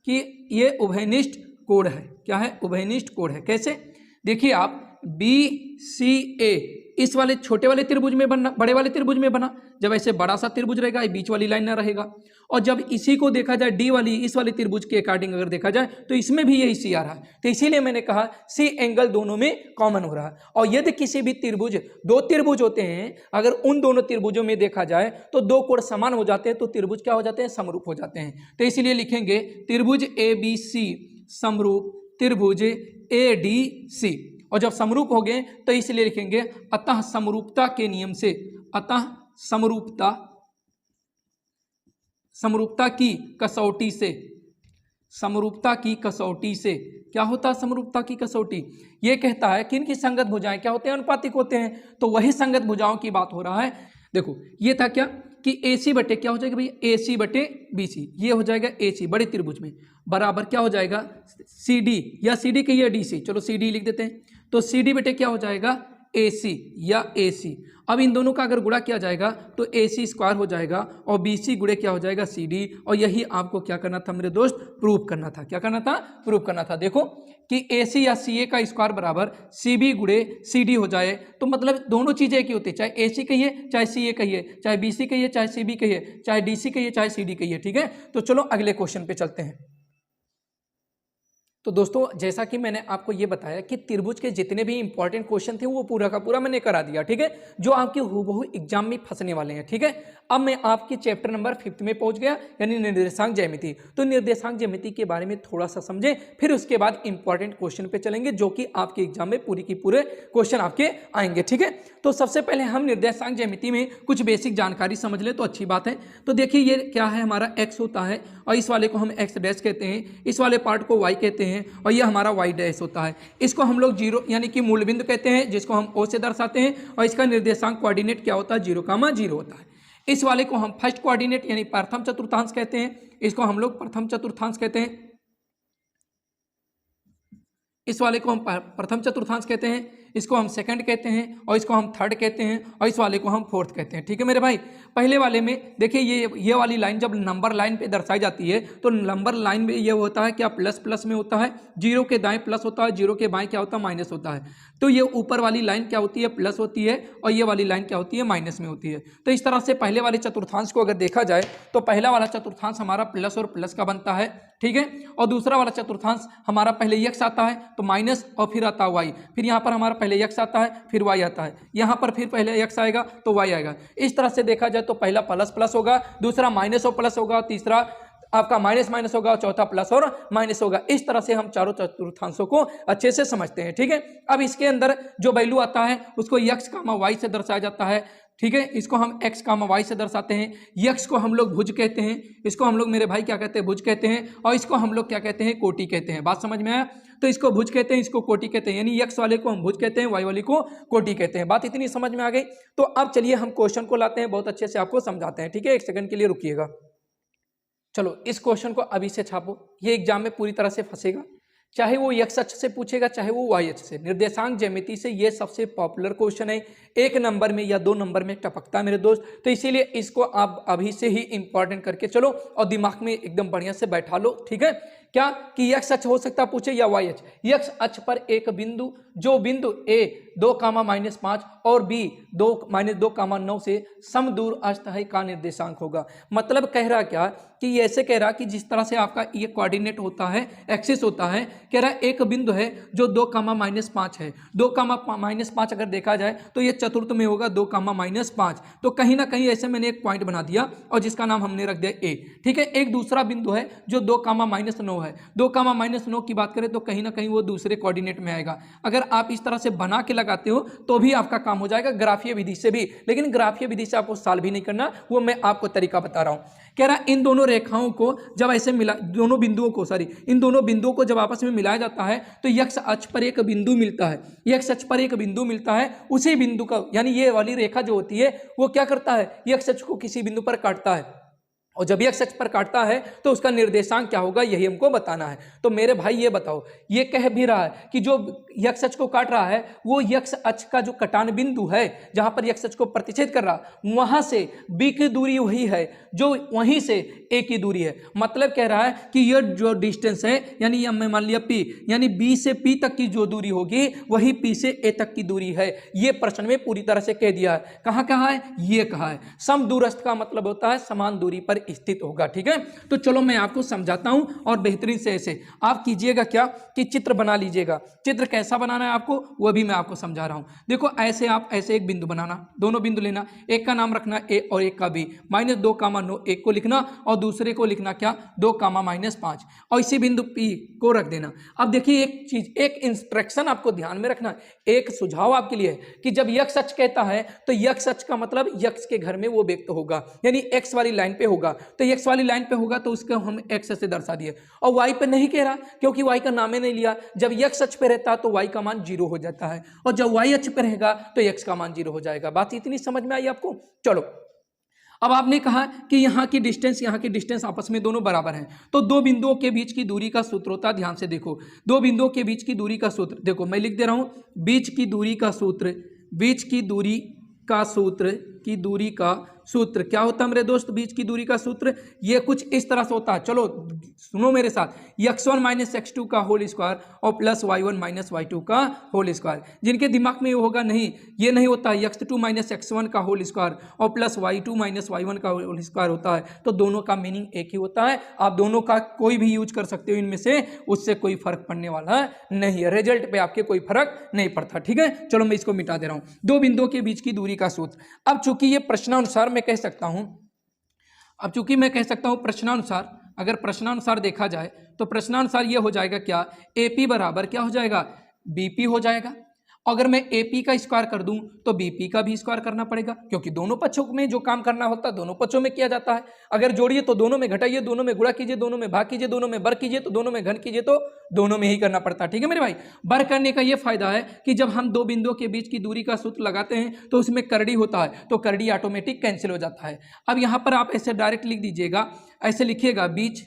Speaker 1: कि ये उभयनिष्ठ कोण है, क्या है, उभयनिष्ठ कोण है। कैसे, देखिए आप बी सी ए इस वाले छोटे वाले त्रिभुज में बनना, बड़े वाले त्रिभुज में बना, जब ऐसे बड़ा सा त्रिभुज रहेगा बीच वाली लाइन ना रहेगा, और जब इसी को देखा जाए डी वाली इस वाले त्रिभुज के अकॉर्डिंग अगर देखा जाए तो इसमें भी यही सी आ रहा है। तो इसीलिए मैंने कहा सी एंगल दोनों में कॉमन हो रहा है। और यदि किसी भी त्रिभुज, दो त्रिभुज होते हैं, अगर उन दोनों त्रिभुजों में देखा जाए तो दो कोण समान हो जाते हैं, तो त्रिभुज क्या हो जाते हैं, समरूप हो जाते हैं। तो इसीलिए लिखेंगे त्रिभुज ए बी सी समरूप त्रिभुज ए डी सी। और जब समरूप हो गए तो इसलिए लिखेंगे अतः समरूपता के नियम से, अतः समरूपता की कसौटी से, समरूपता की कसौटी से। क्या होता है समरूपता की कसौटी? ये कहता है कि इनकी संगत भुजाएं क्या होते हैं? अनुपातिक होते हैं। तो वही संगत भुजाओं की बात हो रहा है। देखो ये था क्या कि AC बटे क्या हो जाएगा भैया, AC बटे BC, ये हो जाएगा AC बड़े त्रिभुज में, बराबर क्या हो जाएगा CD, या CD कहिए DC, चलो CD लिख देते हैं। तो CD बटे क्या हो जाएगा AC या AC। अब इन दोनों का अगर गुणा किया जाएगा तो AC स्क्वायर हो जाएगा और BC गुणे क्या हो जाएगा CD। और यही आपको क्या करना था मेरे दोस्त, प्रूव करना था। क्या करना था? प्रूव करना था। देखो कि AC या CA का स्क्वायर बराबर CB गुणे CD हो जाए, तो मतलब दोनों चीजें एक ही होती है, चाहे AC कहिए, चाहे CA कहिए, चाहे BC कहिए, चाहे CB कहिए, चाहे DC कहिए, चाहे CD कहिए। ठीक है, तो चलो अगले क्वेश्चन पे चलते हैं। तो दोस्तों जैसा कि मैंने आपको ये बताया कि त्रिभुज के जितने भी इंपॉर्टेंट क्वेश्चन थे वो पूरा का पूरा मैंने करा दिया। ठीक है, जो आपके हूबहू एग्जाम में फंसने वाले हैं। ठीक है, अब मैं आपके चैप्टर नंबर 5 में पहुंच गया, यानी निर्देशांक ज्यामिति। तो निर्देशांक ज्यामिति के बारे में थोड़ा सा समझे, फिर उसके बाद इंपॉर्टेंट क्वेश्चन पे चलेंगे, जो कि आपके एग्जाम में पूरी की पूरे क्वेश्चन आपके आएंगे। ठीक है, तो सबसे पहले हम निर्देशांक ज्यामिति में कुछ बेसिक जानकारी समझ ले तो अच्छी बात है। तो देखिए ये क्या है, हमारा x होता है और इस वाले को हम x डैश कहते हैं, इस वाले पार्ट को y कहते हैं और ये हमारा y डैश होता है। इसको हम लोग जीरो यानी कि मूल बिंदु कहते हैं, जिसको हम O से दर्शाते हैं, और इसका निर्देशांक कोऑर्डिनेट क्या होता है, 0,0 होता है। इस वाले को हम फर्स्ट कोऑर्डिनेट यानी प्रथम चतुर्थांश कहते हैं, इसको हम लोग प्रथम चतुर्थांश कहते हैं। इस वाले को हम प्रथम चतुर्थांश कहते हैं, इसको हम सेकंड कहते हैं, और इसको हम थर्ड कहते हैं, और इस वाले को हम फोर्थ कहते हैं। ठीक है मेरे भाई, पहले वाले में देखिए ये वाली लाइन जब नंबर लाइन पे दर्शाई जाती है तो नंबर लाइन में ये होता है क्या, प्लस प्लस में होता है, जीरो के दाएं प्लस होता है, जीरो के बाएं क्या होता है, माइनस होता है। तो ये ऊपर वाली लाइन क्या होती है, प्लस होती है, और ये वाली लाइन क्या होती है, माइनस में होती है। तो इस तरह से पहले वाले चतुर्थांश को अगर देखा जाए तो पहला वाला चतुर्थांश हमारा प्लस और प्लस का बनता है। ठीक है, और दूसरा वाला चतुर्थांश हमारा पहले x आता है तो माइनस और फिर आता है y, फिर यहाँ पर हमारा पहले x आता है फिर y आता है, यहाँ पर फिर पहले x आएगा तो y आएगा। इस तरह से देखा जाए तो पहला प्लस प्लस होगा, दूसरा माइनस और प्लस होगा, तीसरा आपका माइनस माइनस होगा, चौथा प्लस और माइनस होगा। इस तरह से हम चारों चतुर्थांशों को अच्छे से समझते हैं। ठीक है, अब इसके अंदर जो वैल्यू आता है उसको x, y से दर्शाया जाता है। ठीक है, इसको हम x, y से दर्शाते हैं। x को हम लोग भुज कहते हैं, इसको हम लोग मेरे भाई क्या कहते हैं, भुज कहते हैं, और इसको हम लोग क्या कहते हैं, कोटि कहते हैं। बात समझ में आया? तो इसको भुज कहते हैं, इसको कोटि कहते हैं, यानी x वाले को हम भुज कहते हैं, y वाले को कोटि कहते हैं। बात इतनी समझ में आ गई? तो अब चलिए हम क्वेश्चन को लाते हैं, बहुत अच्छे से आपको समझाते हैं। ठीक है, 1 सेकंड के लिए रुकिएगा। चलो इस क्वेश्चन को अभी से छापो, ये एग्जाम में पूरी तरह से फंसेगा, चाहे वो x अक्ष से पूछेगा चाहे वो y अक्ष से। निर्देशांक ज्यामिति से ये सबसे पॉपुलर क्वेश्चन है, 1 नंबर में या 2 नंबर में टपकता है मेरे दोस्त। तो इसीलिए इसको आप अभी से ही इंपॉर्टेंट करके चलो और दिमाग में एकदम बढ़िया से बैठा लो। ठीक है, क्या कि x अक्ष हो सकता पूछे या y अक्ष। x अक्ष पर एक बिंदु, जो बिंदु a 2,-5 और b 2-2,9 से समदूर अस्थायी का निर्देशांक होगा। मतलब कह रहा क्या कि ऐसे कह रहा कि जिस तरह से आपका ये कोऑर्डिनेट होता है, एक्सिस होता है, कह रहा एक बिंदु है जो 2,-5 है। 2,-5 अगर देखा जाए तो ये चतुर्थ में होगा 2,-5। तो कहीं ना कहीं ऐसे मैंने एक पॉइंट बना दिया और जिसका नाम हमने रख दिया a। ठीक है, एक दूसरा बिंदु है जो 2,-9 है। 2,-9 की बात करें तो कहीं ना कहीं वो दूसरे कोऑर्डिनेट में आएगा। अगर आप इस तरह से बना के लगाते हो तो भी आपका काम हो जाएगा, ग्राफीय विधि से भी। लेकिन ग्राफीय विधि से आपको सॉल्व भी नहीं करना, वो मैं आपको तरीका बता रहा हूं। कह रहा इन दोनों रेखाओं को जब ऐसे मिला, इन दोनों बिंदुओं को जब आपस में मिलाया जाता है तो x अक्ष पर एक बिंदु मिलता है। x अक्ष पर एक बिंदु मिलता है, उसी बिंदु का यानी ये वाली रेखा जो होती है वो क्या करता है, x अक्ष को किसी बिंदु पर काटता है, और जब x अक्ष पर काटता है तो उसका निर्देशांक क्या होगा, यही हमको बताना है। तो मेरे भाई ये बताओ, ये कह भी रहा है कि जो x अक्ष को काट रहा है वो x अक्ष का जो कटान बिंदु है, जहां पर x अक्ष को प्रतिच्छेद कर रहा, वहां से b की दूरी वही है जो वहीं से a की दूरी है। मतलब कह रहा है कि ये जो डिस्टेंस है, यानी मैं मान लिया p, यानी b से p तक की जो दूरी होगी वही p से a तक की दूरी है। ये प्रश्न में पूरी तरह से कह दिया है। कहाँ कहाँ है, ये कहा है। समदूरस्थ का मतलब होता है समान दूरी पर पर स्थित होगा। ठीक है, तो चलो मैं आपको समझाता हूं और बेहतरीन से ऐसे आप कीजिएगा क्या कि चित्र बना लीजिएगा। चित्र कैसा बनाना है आपको वो भी मैं आपको समझा रहा हूं। देखो ऐसे आप ऐसे एक बिंदु बनाना, दोनों बिंदु लेना, एक का नाम रखना ए और एक का बी, -2, 9 एक को लिखना और दूसरे को लिखना क्या 2, -5 और इसी बिंदु पी को रख देना। अब देखिए एक चीज, एक इंस्ट्रक्शन आपको ध्यान में रखना, एक सुझाव आपके लिए है कि जब यक्स अक्ष कहता है तो यक्स अक्ष का मतलब यक्स के घर में वो व्यक्त होगा, यानी एक्स वाली लाइन पे होगा। तो एक्स वाली लाइन पे होगा तो उसको हम एक्स से दर्शा दिए, और वाई पे नहीं कह रहा क्योंकि वाई का नाम ही नहीं लिया। जब यक्स अक्ष पे रहता तो वाई का मान 0 हो जाता है, और जब वाई अक्ष पे रहेगा तो एक्स का मान 0 हो जाएगा। बात इतनी समझ में आई आपको? चलो अब आपने कहा कि यहाँ की डिस्टेंस आपस में दोनों बराबर हैं, तो दो बिंदुओं के बीच की दूरी का सूत्र होता है। ध्यान से देखो, दो बिंदुओं के बीच की दूरी का सूत्र देखो, मैं लिख दे रहा हूं, बीच की दूरी का सूत्र क्या होता है मेरे दोस्त? बीच की दूरी का सूत्र ये कुछ इस तरह से होता है। चलो सुनो मेरे साथ, x1 - x2 का होल स्क्वायर और प्लस y1 - y2 का होल स्क्वायर। जिनके दिमाग में ये होगा नहीं, ये नहीं होता, x2 - x1 का होल स्क्वायर और प्लस y2 - y1 का होल स्क्वायर होता है, तो दोनों का मीनिंग एक ही होता है। आप दोनों का कोई भी यूज कर सकते हो इनमें से, उससे कोई फर्क पड़ने वाला नहीं है, रिजल्ट पे आपके कोई फर्क नहीं पड़ता। ठीक है, चलो मैं इसको मिटा दे रहा हूं, दो बिंदुओं के बीच की दूरी का सूत्र। अब चूंकि ये प्रश्नानुसार मैं कह सकता हूं, प्रश्नानुसार, अगर प्रश्नानुसार देखा जाए तो प्रश्नानुसार ये हो जाएगा क्या, AP बराबर क्या हो जाएगा, BP हो जाएगा। अगर मैं AP का स्क्वायर कर दूं तो BP का भी स्क्वायर करना पड़ेगा, क्योंकि दोनों पक्षों में जो काम करना होता है दोनों पक्षों में किया जाता है। अगर जोड़िए तो दोनों में घटाइए, दोनों में गुणा कीजिए, दोनों में भाग कीजिए, दोनों में वर्ग कीजिए, तो दोनों में घन कीजिए, तो दोनों में ही करना पड़ता है। ठीक है मेरे भाई, वर्ग करने का ये फायदा है कि जब हम दो बिंदुओं के बीच की दूरी का सूत्र लगाते हैं तो उसमें करड़ी होता है, तो करड़ी ऑटोमेटिक कैंसिल हो जाता है। अब यहां पर आप ऐसे डायरेक्ट लिख दीजिएगा, ऐसे लिखिएगा, बीच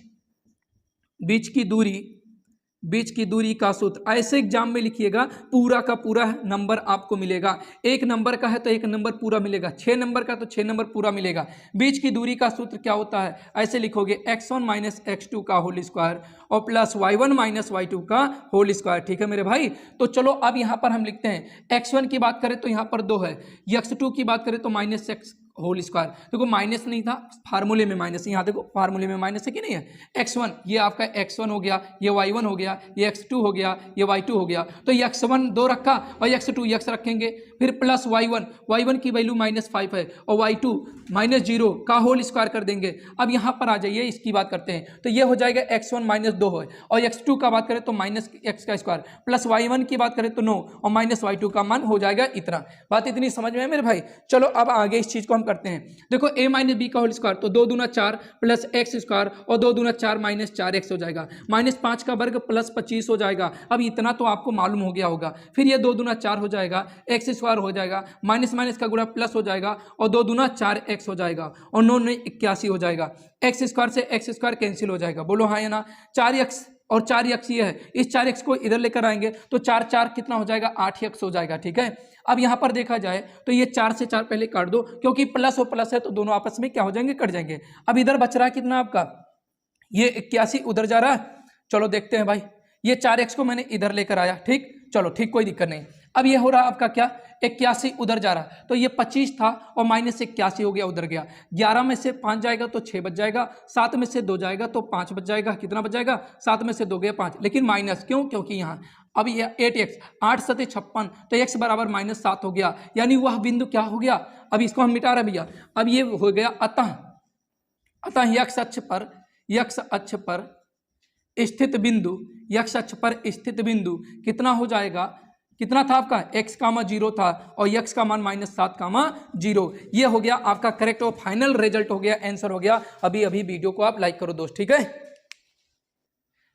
Speaker 1: की दूरी का सूत्र। ऐसे एग्जाम में लिखिएगा, पूरा का पूरा नंबर आपको मिलेगा। एक नंबर का है तो एक नंबर पूरा मिलेगा, 6 नंबर का तो 6 नंबर पूरा मिलेगा। बीच की दूरी का सूत्र क्या होता है, ऐसे लिखोगे, x1 - x2 का होल स्क्वायर और प्लस y1 - y2 का होल स्क्वायर। ठीक है मेरे भाई, तो चलो अब यहां पर हम लिखते हैं, x1 की बात करें तो यहां पर 2 है, x2 की बात करें तो -x होल स्क्वायर। देखो माइनस नहीं था, फार्मूले में माइनस, यहाँ देखो फार्मूले में माइनस है कि नहीं है। x1 ये आपका x1 हो गया, ये y1 हो गया, ये x2 हो गया, ये y2 हो गया। तो ये x1 2 रखा और x2 x रखेंगे, फिर प्लस y1 की वैल्यू -5 है और y2 -0 का होल स्क्वायर कर देंगे। अब यहाँ पर आ जाइए, इसकी बात करते हैं, तो ये हो जाएगा x1 - 2 है, और x2 का बात करें तो -x का स्क्वायर, प्लस y1 की बात करें तो 9 और -y2 का मान हो जाएगा इतना। बात इतनी समझ में है मेरे भाई? चलो अब आगे इस चीज को करते हैं। देखो a - b का होल स्क्वायर, तो 2 दूना 4 प्लस x स्क्वायर और 2 दूना 4 -4x हो जाएगा, -5 का वर्ग प्लस 25 हो जाएगा। अब इतना तो आपको मालूम हो गया होगा। फिर ये 2 दूना 4 हो जाएगा, x स्क्वायर हो जाएगा, माइनस का गुणा प्लस हो जाएगा और 2 दूना 4x हो जाएगा और 9 9 81 हो जाएगा। x स्क्वायर से x स्क्वायर कैंसिल हो जाएगा, बोलो हाँ या ना। 4x और 4x ये है, इस 4x को इधर लेकर आएंगे तो 4 4 कितना हो जाएगा, 8x हो जाएगा। ठीक है, अब यहां पर देखा जाए तो ये 4 से 4 पहले काट दो, क्योंकि प्लस और प्लस है तो दोनों आपस में क्या हो जाएंगे, कट जाएंगे। अब इधर बच रहा है कितना आपका, ये 81 उधर जा रहा है। चलो देखते हैं भाई, ये 4x को मैंने इधर लेकर आया, ठीक, चलो ठीक, कोई दिक्कत नहीं। अब ये हो रहा आपका क्या, 81 उधर जा रहा है, तो ये 25 था और -81 हो गया, उधर गया। 11 में से 5 जाएगा तो 6 बच जाएगा, 7 में से 2 जाएगा तो 5 बच जाएगा। कितना बच जाएगा, 7 में से 2 गया 5, लेकिन माइनस क्यों, क्योंकि यहाँ अब ये 8x, 8 सते 56, तो x बराबर -7 हो गया, यानी वह बिंदु क्या हो गया। अब इसको हम मिटा रहे भैया, अब ये हो गया अतः x अक्ष पर स्थित बिंदु कितना हो जाएगा, कितना था आपका, x, 0 था और x का मान -7, 0। ये हो गया आपका करेक्ट और फाइनल रिजल्ट हो गया, आंसर हो गया। अभी वीडियो को आप लाइक करो दोस्त, ठीक है।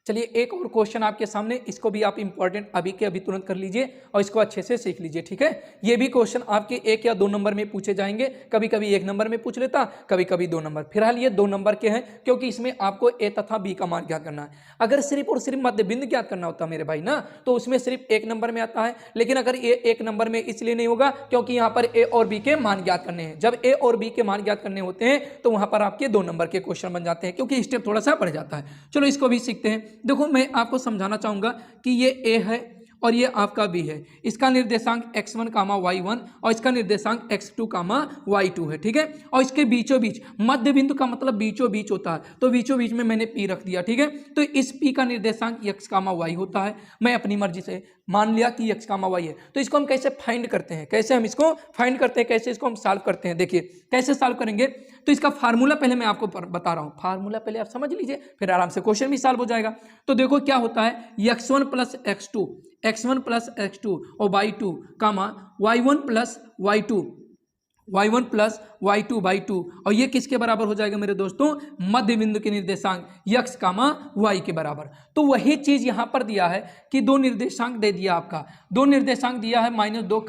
Speaker 1: चलिए एक और क्वेश्चन आपके सामने, इसको भी आप इंपॉर्टेंट अभी के अभी तुरंत कर लीजिए और इसको अच्छे से सीख लीजिए, ठीक है। ये भी क्वेश्चन आपके 1 या 2 नंबर में पूछे जाएंगे, कभी कभी 1 नंबर में पूछ लेता, कभी कभी 2 नंबर। फिलहाल ये 2 नंबर के हैं, क्योंकि इसमें आपको ए तथा बी का मान ज्ञात करना है। अगर सिर्फ और सिर्फ मध्य बिंदु ज्ञात करना होता मेरे भाई ना, तो उसमें सिर्फ 1 नंबर में आता है। लेकिन अगर ये 1 नंबर में इसलिए नहीं होगा क्योंकि यहाँ पर ए और बी के मान ज्ञात करने हैं। जब ए और बी के मान ज्ञात करने होते हैं तो वहां पर आपके 2 नंबर के क्वेश्चन बन जाते हैं, क्योंकि स्टेप थोड़ा सा बढ़ जाता है। चलो इसको भी सीखते हैं। देखो मैं आपको समझाना चाहूंगा कि ये ए है और ये आपका बी है। इसका निर्देशांक x1 कामा y1 और इसका निर्देशांक x2 कामा y2 है, ठीक है। और इसके बीचों बीच मध्य बिंदु का मतलब बीचों बीच होता है, तो बीचों बीच में मैंने p रख दिया, ठीक है। तो इस p का निर्देशांक x कामा y होता है। मैं अपनी मर्जी से मान लिया कि x कामा y है। तो इसको हम कैसे फाइंड करते हैं, कैसे हम इसको फाइंड करते हैं, कैसे इसको हम सॉल्व करते हैं, देखिए कैसे सॉल्व करेंगे। तो इसका फार्मूला पहले मैं आपको बता रहा हूँ, फार्मूला पहले आप समझ लीजिए, फिर आराम से क्वेश्चन भी सॉल्व हो जाएगा। तो देखो क्या होता है, x1 plus x2, x1 plus x2 और y2 comma y1 plus y2, y1 plus y2 by 2, और ये किसके बराबर हो जाएगा मेरे दोस्तों, मध्य बिंदु के निर्देशांक x कामा y के बराबर। तो वही चीज यहां पर दिया है कि दो निर्देशांक दे दिया, आपका दो निर्देशांक दिया है -2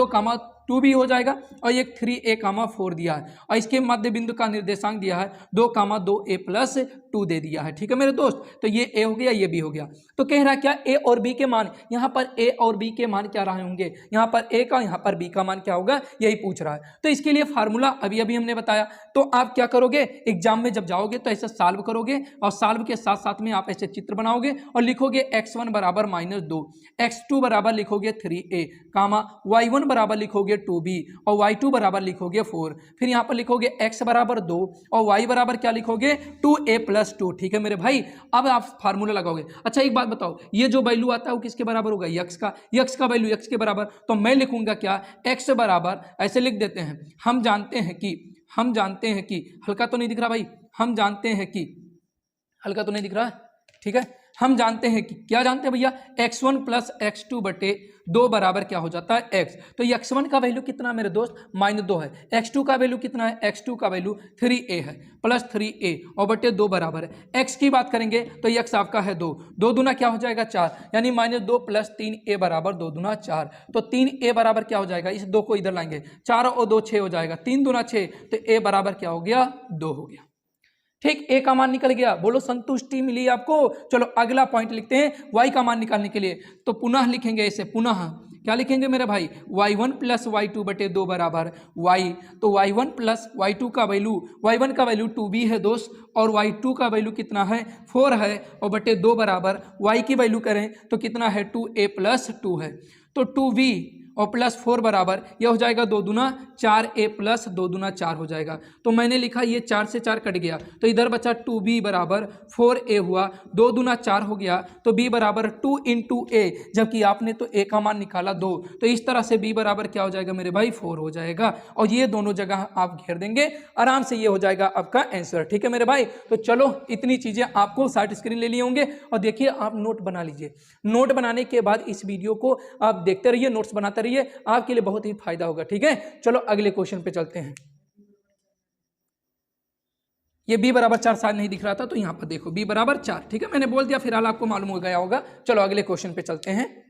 Speaker 1: कामा 2 भी हो जाएगा, और एक 3a कामा 4 दिया है, और इसके मध्य बिंदु का निर्देशांक दिया है 2 कामा 2a प्लस 2 दे दिया है, ठीक है मेरे दोस्त। तो ये a हो गया, ये b हो गया। तो कह रहा है क्या, a और b के मान, यहाँ पर a और b के मान क्या रहे होंगे, यहाँ पर a का यहाँ पर b का मान क्या होगा, यही पूछ रहा है। तो इसके लिए फार्मूला अभी अभी हमने बताया। तो आप क्या करोगे, एग्जाम में जब जाओगे तो ऐसे सॉल्व करोगे, और सॉल्व के साथ साथ में आप ऐसे चित्र बनाओगे और लिखोगे x1 बराबर -2, x2 बराबर लिखोगे 3a कामा y1 बराबर लिखोगे 2b और y2 बराबर लिखोगे 4। फिर यहाँ पर लिखोगे x बराबर 2 और y बराबर क्या लिखोगे 2a प्लस 2, ठीक है मेरे भाई। अब आप फार्मूला लगाओगे। अच्छा एक बात बताओ, ये जो वैल्यू आता है वो किसके बराबर होगा, x का वैल्यू x के बराबर। तो मैं लिखूंगा क्या, x बराबर ऐसे लिख देते हैं, हम जानते हैं कि हल्का तो नहीं दिख रहा भाई, हम जानते हैं कि हल्का तो नहीं दिख रहा, ठीक है। हम जानते हैं कि क्या जानते हैं भैया, x1 प्लस x2 बटे 2 बराबर क्या हो जाता है x। तो x1 का वैल्यू कितना मेरे दोस्त, -2 है। x2 का वैल्यू कितना है, x2 का वैल्यू 3a है, प्लस 3a और बटे 2 बराबर है। x की बात करेंगे तो x आपका है 2, 2 दूना क्या हो जाएगा 4, यानी -2 प्लस 3a बराबर 2 दूना 4। तो 3a बराबर क्या हो जाएगा, इस 2 को इधर लाएंगे, 4 और 2 6 हो जाएगा, 3 दूना 6, तो a बराबर क्या हो गया, 2 हो गया, ठीक। a का मान निकल गया, बोलो संतुष्टि मिली आपको। चलो अगला पॉइंट लिखते हैं y का मान निकालने के लिए। तो पुनः लिखेंगे इसे, पुनः क्या लिखेंगे मेरे भाई, y1 प्लस y2 बटे 2 बराबर y। तो y1 प्लस y2 का वैल्यू, y1 का वैल्यू 2b है दोस्त, और y2 का वैल्यू कितना है 4 है, और बटे 2 बराबर y की वैल्यू करें तो कितना है 2a प्लस 2 है। तो 2b और प्लस 4 बराबर यह हो जाएगा 2 दूना 4a प्लस 2 दूना 4 हो जाएगा। तो मैंने लिखा ये 4 से 4 कट गया, तो इधर बचा 2b बराबर 4a हुआ, 2 दूना 4 हो गया, तो b बराबर 2 इंटू a, जबकि आपने तो a का मान निकाला 2। तो इस तरह से b बराबर क्या हो जाएगा मेरे भाई, 4 हो जाएगा, और ये दोनों जगह आप घेर देंगे आराम से, ये हो जाएगा आपका आंसर, ठीक है मेरे भाई। तो चलो इतनी चीज़ें आपको साइड स्क्रीन ले लिए होंगे, और देखिए आप नोट बना लीजिए। नोट बनाने के बाद इस वीडियो को आप देखते रहिए, नोट्स बनाते रहिए, आपके लिए बहुत ही फायदा होगा, ठीक है। चलो अगले क्वेश्चन पे चलते हैं। ये b बराबर 4 शायद नहीं दिख रहा था, तो यहां पर देखो b बराबर 4, ठीक है, मैंने बोल दिया, फिलहाल आपको मालूम हो गया होगा। चलो अगले क्वेश्चन पे चलते हैं।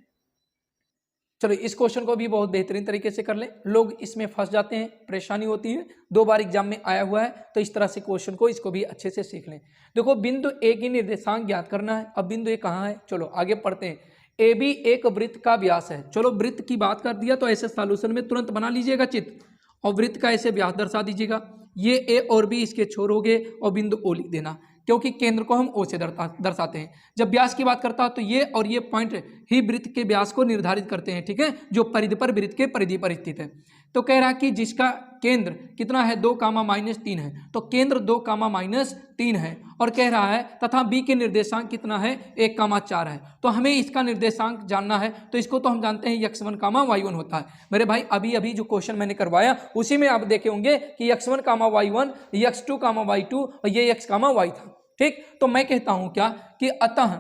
Speaker 1: चलो इस क्वेश्चन को भी बहुत बेहतरीन तरीके से कर लें, लोग इसमें फंस जाते हैं, परेशानी होती है, 2 बार एग्जाम में आया हुआ है, तो इस तरह से क्वेश्चन को, इसको भी अच्छे से सीख लें। देखो बिंदु ए की निर्देशांक ज्ञात करना है। अब बिंदु ए कहाँ है, चलो आगे पढ़ते हैं। ए बी एक वृत्त का व्यास है। चलो वृत्त की बात कर दिया तो ऐसे सॉल्यूशन में तुरंत बना लीजिएगा चित्र, और वृत्त का ऐसे व्यास दर्शा दीजिएगा। ये ए और बी इसके छोर हो गए, और बिंदु ओ लिख देना, क्योंकि केंद्र को हम ओ से दर्शाते हैं। जब व्यास की बात करता है तो ये और ये पॉइंट ही वृत्त के व्यास को निर्धारित करते हैं, ठीक है, जो परिधि पर वृत्त के परिधि पर स्थित है। तो कह रहा है कि जिसका केंद्र कितना है 2, -3 है, तो केंद्र 2, -3 है, और कह रहा है तथा बी के निर्देशांक कितना है 1, 4 है। तो हमें इसका निर्देशांक जानना है, तो इसको तो हम जानते हैं x1, y1 होता है। मेरे भाई अभी अभी जो क्वेश्चन मैंने करवाया उसी में आप देखे होंगे कि x1, y1, x2, y2 और ये x, y था, ठीक। तो मैं कहता हूं क्या कि अतः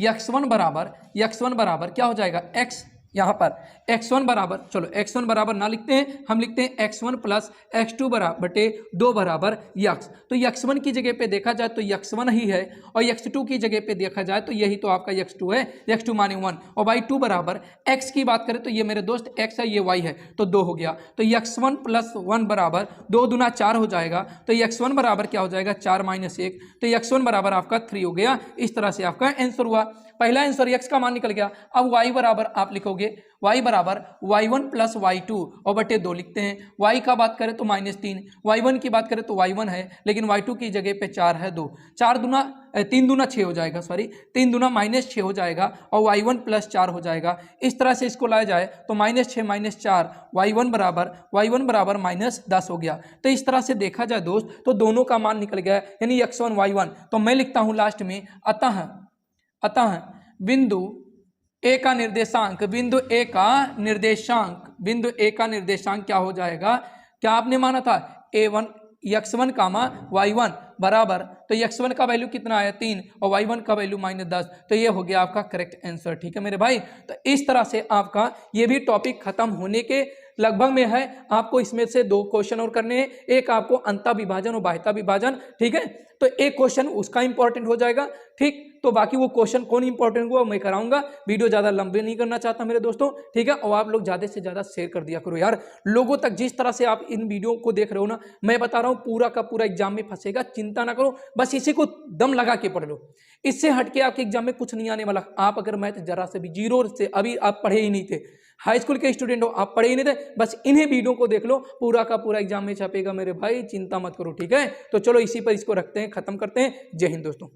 Speaker 1: x1 बराबर क्या हो जाएगा, x, यहाँ पर x1 बराबर, चलो x1 बराबर ना लिखते हैं, हम लिखते हैं x1 प्लस x2 बटे 2 बराबर x। तो x1 की जगह पे देखा जाए तो x1 ही है, और x2 की जगह पे देखा जाए तो यही तो आपका x2 है, x2 माने 1, और y2 बराबर x की बात करें तो ये मेरे दोस्त x है, ये y है, तो 2 हो गया। तो x1 प्लस 1 बराबर 2 दूना 4 हो जाएगा। तो x1 बराबर क्या हो जाएगा 4 - 1, तो x1 बराबर आपका 3 हो गया। इस तरह से आपका आंसर हुआ। पहला आंसर x का मान निकल गया। अब y बराबर आप लिखोगे लिखेंगे y बराबर y1 प्लस y2 और बटे 2 लिखते हैं। y का बात करें तो -3, y1 की बात करें तो y1 है, लेकिन y2 की जगह पे 4 है, 2, 3 दूना 6 हो जाएगा, सॉरी 3 दूना -6 हो जाएगा और y1 प्लस 4 हो जाएगा। इस तरह से इसको लाया जाए तो -6 - 4 y1 बराबर -10 हो गया। तो इस तरह से देखा जाए दोस्त तो दोनों का मान निकल गया, यानी x1 y1। तो मैं लिखता हूं लास्ट में अतः बिंदु ए का निर्देशांक, बिंदु ए का निर्देशांक क्या हो जाएगा, क्या आपने माना था a1 x1 कामा y1 बराबर, तो x1 का वैल्यू कितना आया 3 और y1 का वैल्यू -10, तो ये हो गया आपका करेक्ट आंसर। ठीक है मेरे भाई, तो इस तरह से आपका ये भी टॉपिक खत्म होने के लगभग में है। आपको इसमें से 2 क्वेश्चन और करने हैं, एक आपको अंतः विभाजन और बाह्यता विभाजन। ठीक है, तो एक क्वेश्चन उसका इंपॉर्टेंट हो जाएगा। ठीक, तो बाकी वो क्वेश्चन कौन इंपॉर्टेंट हुआ मैं कराऊंगा। वीडियो ज्यादा लंबे नहीं करना चाहता मेरे दोस्तों। ठीक है, और आप लोग ज्यादा से ज्यादा शेयर कर दिया करो यार लोगों तक। जिस तरह से आप इन वीडियो को देख रहे हो ना, मैं बता रहा हूँ पूरा का पूरा एग्जाम में फंसेगा, चिंता ना करो, बस इसी को दम लगा के पढ़ लो। इससे हटके आपके एग्जाम में कुछ नहीं आने वाला। आप अगर मैथ जरा से भी जीरो से अभी आप पढ़े ही नहीं थे, हाई स्कूल के स्टूडेंट हो, आप पढ़े ही नहीं थे, बस इन्हीं वीडियो को देख लो, पूरा का पूरा एग्जाम में छपेगा मेरे भाई, चिंता मत करो। ठीक है, तो चलो इसी पर इसको रखते हैं, खत्म करते हैं। जय हिंद दोस्तों।